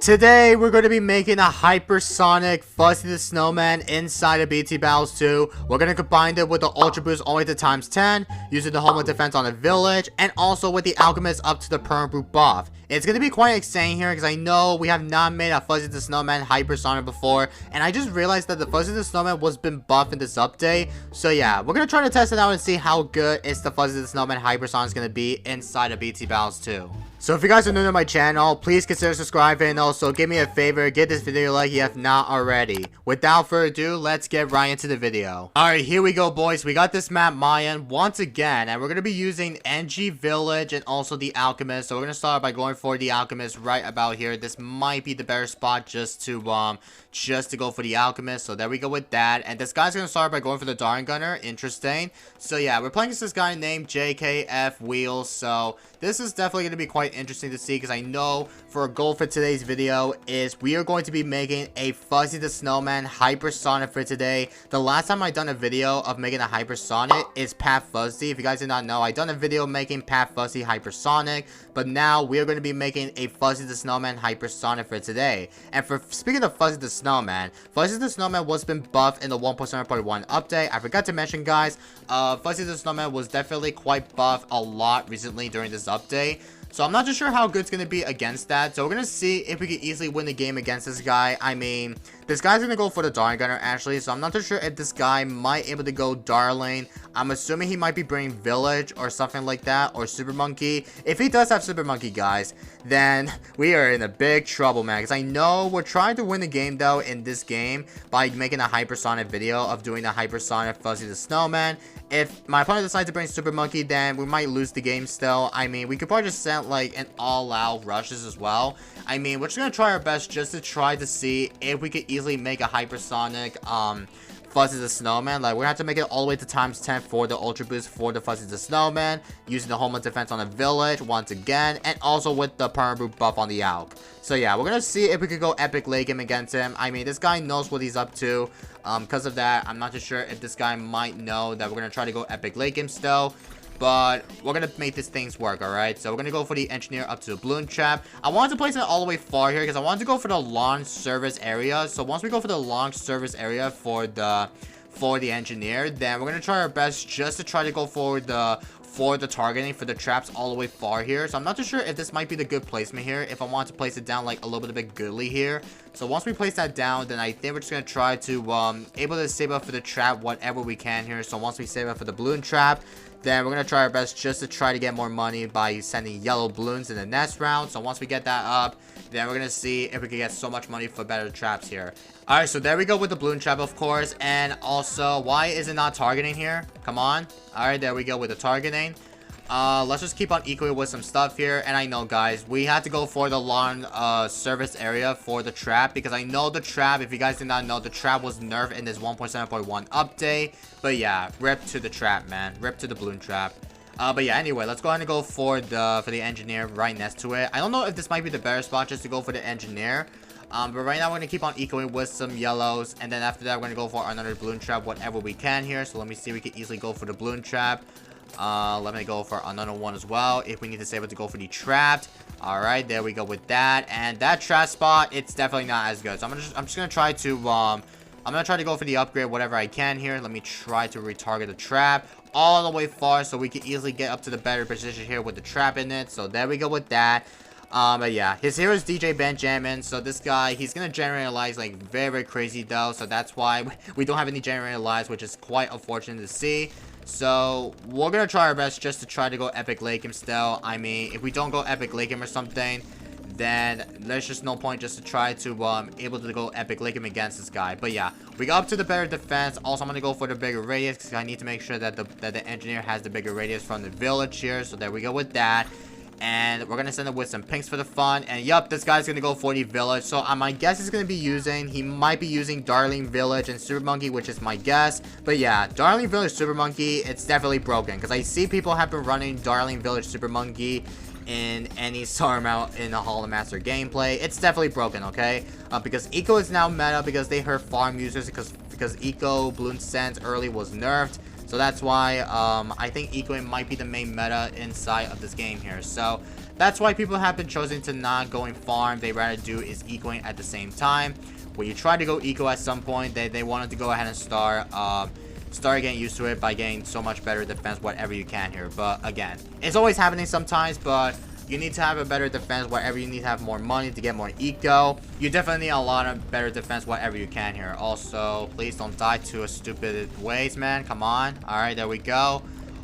Today, we're going to be making a hypersonic Fusty the Snowman inside of BT Battles 2. We're going to combine it with the Ultra Boost all the way to times 10, using the Homeland Defense on the village, and also with the Alchemist up to the Perm Brute buff. It's going to be quite insane here, because I know we have not made a Fusty the Snowman hypersonic before, and I just realized that the Fusty the Snowman was been buffed in this update. So yeah, we're going to try to test it out and see how good is the Fusty the Snowman hypersonic is going to be inside of BT Battles 2. So if you guys are new to my channel, please consider subscribing, and also give me a favor, give this video a like if you have not already. Without further ado, let's get right into the video. Alright, here we go boys, we got this map Mayan once again, and we're going to be using NG Village and also the Alchemist. So we're going to start by going for the Alchemist right about here. This might be the better spot just to go for the Alchemist. So there we go with that, and this guy's going to start by going for the Darn Gunner. Interesting. So yeah, we're playing against this guy named JKF Wheels, so this is definitely going to be quite interesting to see, because I know for a goal for today's video is we are going to be making a Fusty the Snowman hypersonic for today. The last time I done a video of making a hypersonic is Pat Fusty. If you guys did not know, I done a video making Pat Fusty hypersonic, but now we are going to be making a Fusty the Snowman hypersonic for today. And for speaking of Fusty the Snowman, Fusty the Snowman was been buffed in the 1.7.1 update. I forgot to mention, guys, Fusty the Snowman was definitely quite buffed a lot recently during this update. So I'm not too sure how good it's going to be against that. So we're going to see if we can easily win the game against this guy. I mean, this guy's going to go for the Darn Gunner actually. So I'm not too sure if this guy might able to go Darling. I'm assuming he might be bringing Village or something like that, or Super Monkey. If he does have Super Monkey, guys, then we are in a big trouble, man. Because I know we're trying to win the game though in this game by making a hypersonic video of doing the hypersonic Fusty the Snowman. If my opponent decides to bring Super Monkey, then we might lose the game still. I mean, we could probably just send like an all-out rushes as well. I mean, we're just gonna try our best just to try to see if we could easily make a hypersonic Fusty the Snowman. Like, we're gonna have to make it all the way to times 10 for the Ultra Boost for the Fusty the Snowman, using the Homeland Defense on the village once again, and also with the Perm Brute buff on the Alp. So yeah, we're gonna see if we could go Epic Lake him against him. I mean, this guy knows what he's up to. Because of that, I'm not too sure if this guy might know that we're gonna try to go Epic Lake him still. But we're going to make these things work, alright? So we're going to go for the Engineer up to the Bloon Trap. I wanted to place it all the way far here because I wanted to go for the launch service area. So once we go for the launch service area for the Engineer, then we're going to try our best just to try to go for the targeting for the traps all the way far here. So I'm not too sure if this might be the good placement here, if I want to place it down like a little bit of a goodly here. So once we place that down, then I think we're just going to try to able to save up for the trap whatever we can here. So once we save up for the balloon trap, then we're going to try our best just to try to get more money by sending yellow balloons in the next round. So once we get that up, then we're going to see if we can get so much money for better traps here. Alright, so there we go with the balloon trap, of course. And also, why is it not targeting here? Come on. Alright, there we go with the targeting. Let's just keep on equaling with some stuff here. And I know, guys, we had to go for the lawn service area for the trap, because I know the trap, if you guys did not know, the trap was nerfed in this 1.7.1 update. But yeah, rip to the trap, man. Rip to the balloon trap. But yeah, anyway, let's go ahead and go for the Engineer right next to it. I don't know if this might be the better spot just to go for the Engineer. But right now we're going to keep on equaling with some yellows, and then after that we're going to go for another balloon trap whatever we can here. So let me see if we can easily go for the balloon trap. Let me go for another one as well if we need to save it to go for the trapped. Alright, there we go with that. And that trap spot, it's definitely not as good. So I'm just gonna try to I'm gonna try to go for the upgrade whatever I can here. Let me try to retarget the trap all the way far so we can easily get up to the better position here with the trap in it. So there we go with that. But yeah, his hero is DJ Benjamin. So this guy, he's gonna generate lives like very, very crazy though. So that's why we don't have any generated lives, which is quite unfortunate to see. So we're gonna try our best just to try to go Epic Lake him still. I mean, if we don't go Epic Lake him or something, then there's just no point just to try to able to go Epic Lake him against this guy. But yeah, we got up to the better defense. Also, I'm gonna go for the bigger radius because I need to make sure that the Engineer has the bigger radius from the village here. So there we go with that. And we're going to send it with some pinks for the fun. And yup, this guy's going to go for the village. So my guess is going to be he might be using Darling Village and Super Monkey, which is my guess. But yeah, Darling Village Super Monkey, it's definitely broken. Because I see people have been running Darling Village Super Monkey in any sort amount in the Hall of Master gameplay. It's definitely broken, okay? Because Eco is now meta because they hurt farm users because Eco Bloon Sense early was nerfed. So that's why I think ecoing might be the main meta inside of this game here. So that's why people have been choosing to not going farm. They rather do is ecoing at the same time. When you try to go eco at some point, they wanted to go ahead and start getting used to it by getting so much better defense whatever you can here. But again, it's always happening sometimes, but you need to have a better defense wherever you need to have more money to get more eco. You definitely need a lot of better defense whatever you can here. Also, please don't die to a stupid ways, man. Come on. Alright, there we go.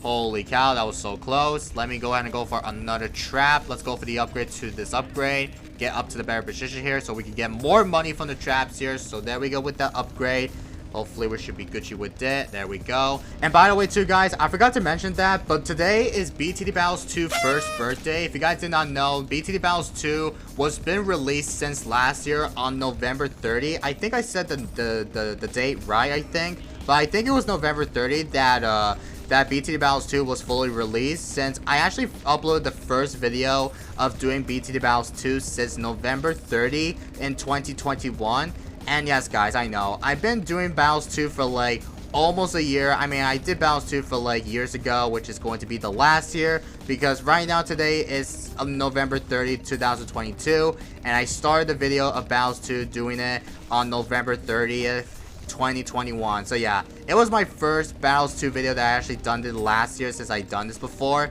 Holy cow, that was so close. Let me go ahead and go for another trap. Let's go for the upgrade to this upgrade. Get up to the better position here so we can get more money from the traps here. So there we go with the upgrade. Hopefully we should be Gucci with it. There we go. And by the way too guys, I forgot to mention that, but today is BTD Battles 2 first birthday. If you guys did not know, BTD Battles 2 was been released since last year on November 30. I think I said the date right, I think. But I think it was November 30 that BTD Battles 2 was fully released, since I actually uploaded the first video of doing BTD Battles 2 since November 30 in 2021. And yes guys, I know I've been doing Battles 2 for like almost a year. I mean, I did Battles 2 for like years ago, which is going to be the last year, because right now today is November 30, 2022, and I started the video of Battles 2 doing it on November 30th, 2021. So yeah, it was my first Battles 2 video that I actually done it last year, since I done this before.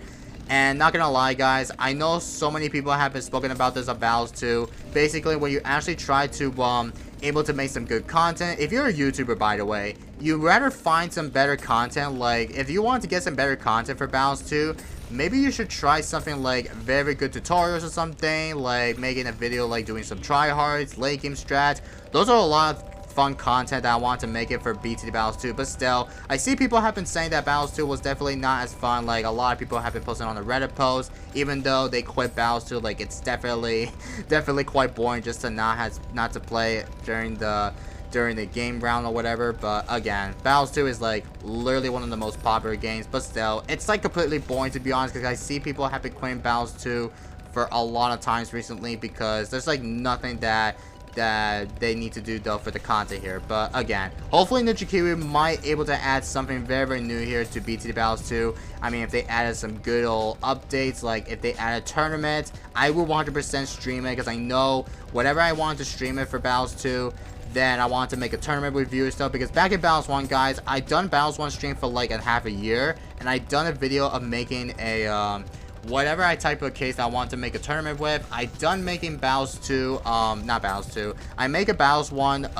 And not gonna lie guys, I know so many people have been spoken about this of Battles 2. Basically, when you actually try to able to make some good content, if you're a YouTuber by the way, you rather find some better content. Like if you want to get some better content for Battles 2, maybe you should try something like very good tutorials or something, like making a video like doing some tryhards, late game strats. Those are a lot of fun content that I want to make it for BTD Battles 2, but still, I see people have been saying that Battles 2 was definitely not as fun. Like a lot of people have been posting on the Reddit post, even though they quit Battles 2, like it's definitely quite boring just to not to play during the game round or whatever. But again, Battles 2 is like literally one of the most popular games, but still, it's like completely boring to be honest, because I see people have been quitting Battles 2 for a lot of times recently, because there's like nothing that they need to do though for the content here. But again, hopefully Ninja Kiwi might able to add something very new here to BTD Battles 2. I mean, if they added some good old updates, like if they added tournaments, I will 100% stream it, because I know whatever I want to stream it for Battles 2, then I want to make a tournament with viewers stuff. Because back in Battles 1 guys, I done Battles 1 stream for like a half a year, and I done a video of making a whatever I type of case I want to make a tournament with. I done making Battles 2, not Battles 2. I make a Battles 1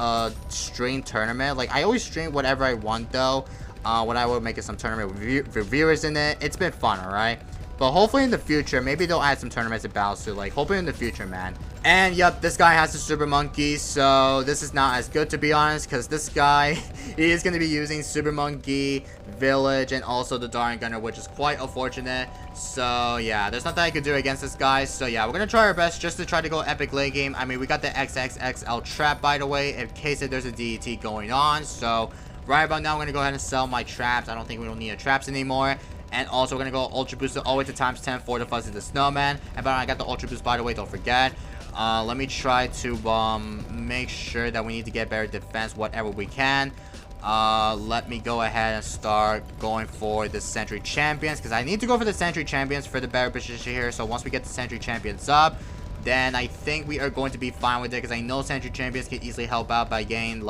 stream tournament. Like I always stream whatever I want though. When I will make it some tournament with viewers in it. It's been fun, alright? But hopefully in the future, maybe they'll add some tournaments at Battles 2. Like hopefully in the future, man. And yep, this guy has the Super Monkey, so this is not as good to be honest, because this guy, he is going to be using Super Monkey, Village, and also the Darn Gunner, which is quite unfortunate. So yeah, there's nothing I can do against this guy. So yeah, we're going to try our best just to try to go epic late game. I mean, we got the XXXL trap, by the way, in case there's a DET going on. So right about now, I'm going to go ahead and sell my traps. I don't think we don't need traps anymore. And also, we're going to go Ultra Boost all the way to times 10 for the Fusty The Snowman. And by the way, I got the Ultra Boost, by the way, don't forget. Let me try to make sure that we need to get better defense, whatever we can. Let me go ahead and start going for the Century Champions, because I need to go for the Century Champions for the better position here. So once we get the Century Champions up, then I think we are going to be fine with it, because I know Century Champions can easily help out by getting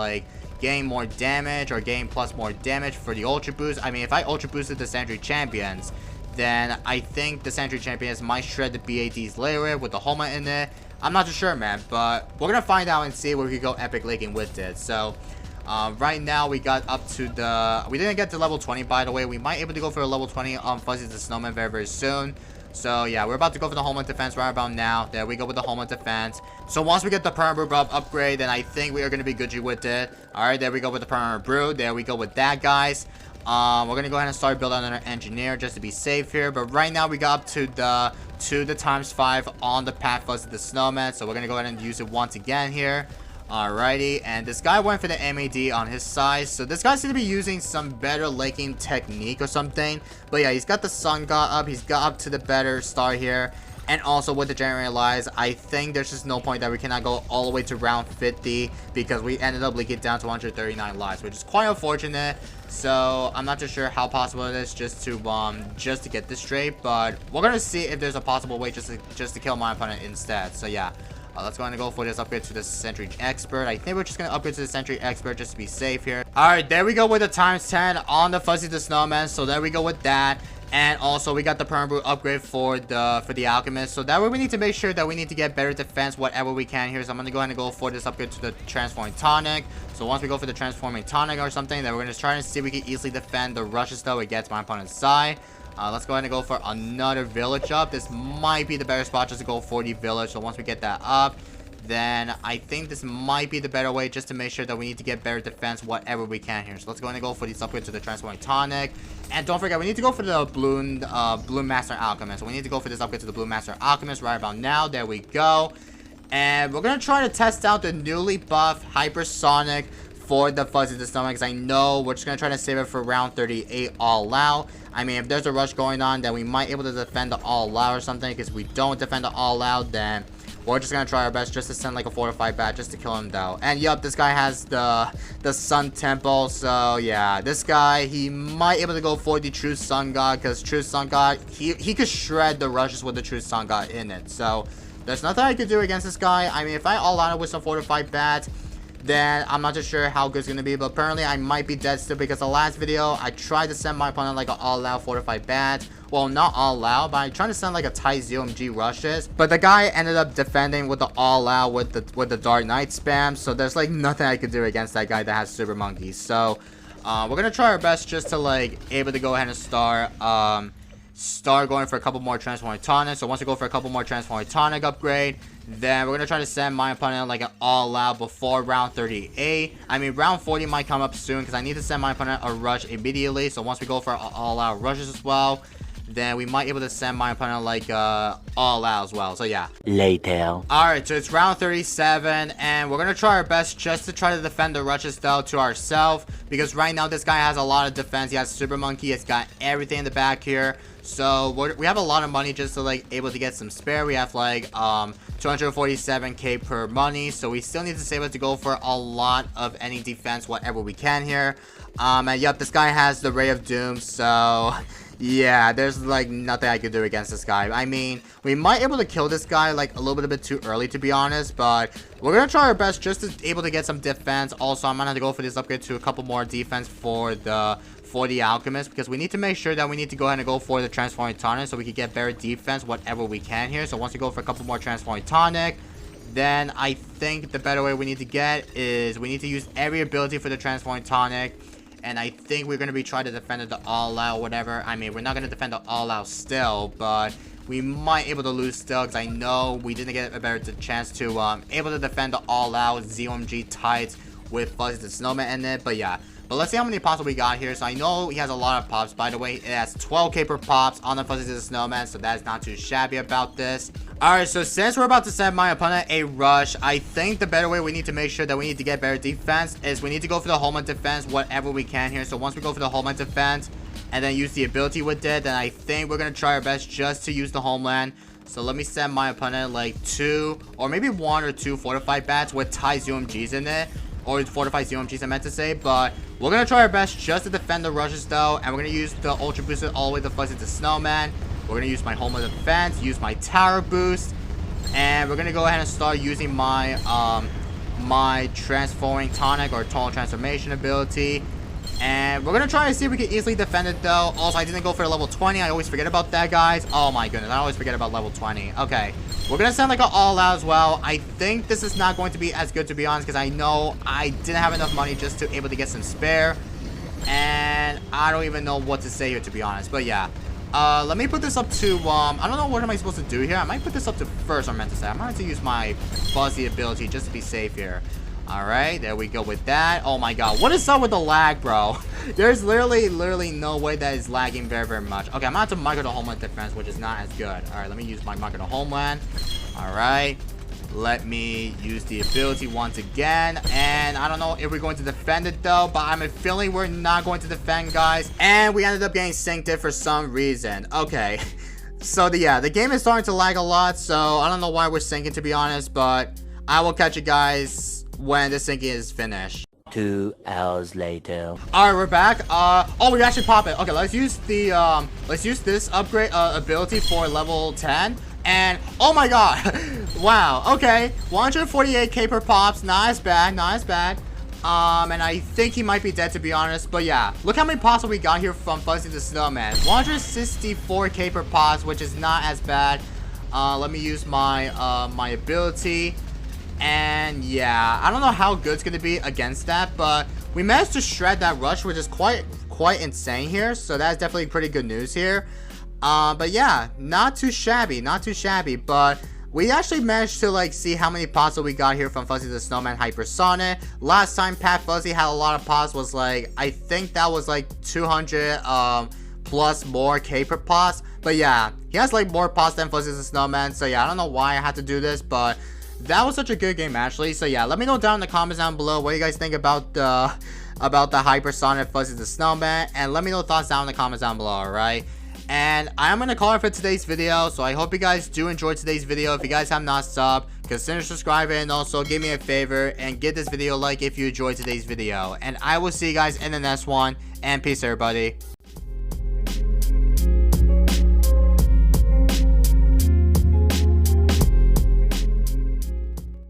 more damage or gain plus more damage for the Ultra Boost. I mean, if I Ultra Boosted the Century Champions, then I think the Century Champions might shred the BAT's layer with the Homa in it. I'm not too sure, man, but we're gonna find out and see where we can go epic laking with it. So right now we got up to we didn't get to level 20, by the way. We might able to go for a level 20 on Fusty The Snowman very soon. So yeah, we're about to go for the Homeland Defense right about now. There we go with the Homeland Defense. So once we get the Permanent Brew upgrade, then I think we are going to be Gucci with it. Alright, there we go with the Permanent Brew. There we go with that, guys. We're going to go ahead and start building on our engineer just to be safe here. But right now we got up to the times 5 on the path Fuzzy the Snowman. So we're going to go ahead and use it once again here. Alrighty, and this guy went for the MAD on his side, so this guy's gonna be using some better laking technique or something. But yeah, he's got the Sun God up, he's got up to the better star here, And also with the generated lives, I think there's just no point that we cannot go all the way to round 50 because we ended up leaking down to 139 lives, which is quite unfortunate. So I'm not too sure how possible it is just to get this straight, but we're gonna see if there's a possible way just to kill my opponent instead. So yeah. Let's go ahead and go for this upgrade to the Sentry Expert. I think we're just going to upgrade to the Sentry Expert just to be safe here. Alright, there we go with the ×10 on the Fusty the Snowman. So there we go with that. And also we got the Perma Brew upgrade for the Alchemist. So that way we need to make sure that we need to get better defense whatever we can here. So I'm going to go ahead and go for this upgrade to the Transforming Tonic. So once we go for the Transforming Tonic or something, then we're going to try and see if we can easily defend the rushes though against my opponent's side. Let's go ahead and go for another village up. This might be the better spot just to go for the village. So once we get that up, then I think this might be the better way just to make sure that we need to get better defense whatever we can here. So let's go ahead and go for this upgrade to the Transforming Tonic. And don't forget, we need to go for the Bloon Master Alchemist. So we need to go for this upgrade to the Bloon Master Alchemist right about now. There we go. And we're going to try to test out the newly buffed Hypersonic for the Fusty the Snowman, because I know we're just going to try to save it for round 38 all out. I mean, if there's a rush going on, then we might be able to defend the all out or something, because if we don't defend the all out, then we're just going to try our best just to send like a fortified bat just to kill him though. And yup, this guy has the Sun Temple, so yeah, this guy, he might be able to go for the True Sun God, because True Sun God, he could shred the rushes with the True Sun God in it. So there's nothing I could do against this guy. I mean, if I all out with some fortified bats, then I'm not too sure how good it's going to be. But apparently I might be dead still, because the last video I tried to send my opponent like an all-out fortified bat. Well, not all-out, but I tried to send like a tight ZOMG rushes. But the guy ended up defending with the all-out with the Dark Knight spam. So there's like nothing I could do against that guy that has Super Monkeys. So we're going to try our best just to like able to go ahead and start going for a couple more Transforming Tonic. So once we go for a couple more Transforming Tonic upgrade, then we're going to try to send my opponent like an all-out before round 38. I mean, round 40 might come up soon, because I need to send my opponent a rush immediately. So once we go for all-out rushes as well, then we might be able to send my opponent like all-out as well. So yeah. Later. Alright, so it's round 37, and we're going to try our best just to try to defend the rushes though to ourselves, because right now this guy has a lot of defense. He has Super Monkey, he's got everything in the back here. So we have a lot of money just to like able to get some spare. We have like 247k per money, so we still need to save it to go for a lot of any defense whatever we can here. And yep, this guy has the Ray of Doom, so yeah, there's like nothing I could do against this guy. I mean, we might be able to kill this guy like a little bit too early, to be honest, but we're gonna try our best just to able to get some defense. Also, I'm gonna have to go for this upgrade to a couple more defense for the Alchemist, because we need to make sure that we need to go ahead and go for the Transforming Tonic so we can get better defense whatever we can here. So once we go for a couple more Transforming Tonic, then I think the better way we need to get is we need to use every ability for the Transforming Tonic. And I think we're going to be trying to defend the all-out whatever. I mean, we're not going to defend the all-out still, but we might be able to lose still, because I know we didn't get a better chance to able to defend the all-out ZOMG tights with Fusty the Snowman in it. But yeah, but let's see how many pops we got here. So I know he has a lot of pops, by the way. It has 12k per pops on the Fusty the Snowman, so that's not too shabby about this. Alright, so since we're about to send my opponent a rush, I think the better way we need to make sure that we need to get better defense is we need to go for the Homeland Defense whatever we can here. So once we go for the Homeland Defense and then use the ability with it, then I think we're going to try our best just to use the Homeland. So let me send my opponent like 2 or maybe 1 or 2 fortified bats with Thai ZOMGs in it. Or fortified ZOMGs I meant to say, but we're going to try our best just to defend the rushes though, and we're going to use the Ultra Boosted all the way to Fusty the Snowman. We're going to use my Homeland Defense, use my Tower Boost, and we're going to go ahead and start using my my Transforming Tonic or Total Transformation ability. And we're going to try to see if we can easily defend it though. Also, I didn't go for level 20. I always forget about that, guys. Oh my goodness, I always forget about level 20. Okay, we're going to send like an all-out as well. I think this is not going to be as good, to be honest, because I know I didn't have enough money just to able to get some spare. And I don't even know what to say here, to be honest. But yeah, let me put this up to, I don't know what am I supposed to do here. I might put this up to first, I meant to say. I might have to use my Fuzzy ability just to be safe here. Alright, there we go with that. Oh my god, what is up with the lag, bro? There's literally no way that is lagging very much. Okay, I'm gonna have to micro the Homeland Defense, which is not as good. Alright, let me use my micro the Homeland. Alright, let me use the ability once again. And I don't know if we're going to defend it though, but I'm feeling we're not going to defend, guys. And we ended up getting synced for some reason. Okay. So yeah, the game is starting to lag a lot, so I don't know why we're syncing, to be honest, but I will catch you guys when the syncing is finished. 2 hours later. Alright, we're back. Oh, we actually pop it. Okay, let's use the let's use this upgrade ability for level 10. And oh my god. Wow, okay. 148k per pops, not as bad, not as bad. And I think he might be dead, to be honest, but yeah, look how many pops we got here from Fusty the Snowman. 164k per pops, which is not as bad. Let me use my my ability. And yeah, I don't know how good it's gonna be against that, but we managed to shred that rush, which is quite insane here. So that's definitely pretty good news here. But yeah, not too shabby, not too shabby. But we actually managed to like see how many pots that we got here from Fusty the Snowman Hypersonic. Last time Pat Fuzzy had a lot of pots was like, I think that was like 200 plus more K per pots. But yeah, he has like more pots than Fuzzy the Snowman. So yeah, I don't know why I had to do this, but that was such a good game actually. So yeah, let me know down in the comments down below what you guys think about the Hypersonic Fuzzy the Snowman, and let me know thoughts down in the comments down below. Alright, and I am gonna call it for today's video. So I hope you guys do enjoy today's video. If you guys have not subbed, consider subscribing, and also give me a favor and give this video a like if you enjoyed today's video. And I will see you guys in the next one, and peace everybody.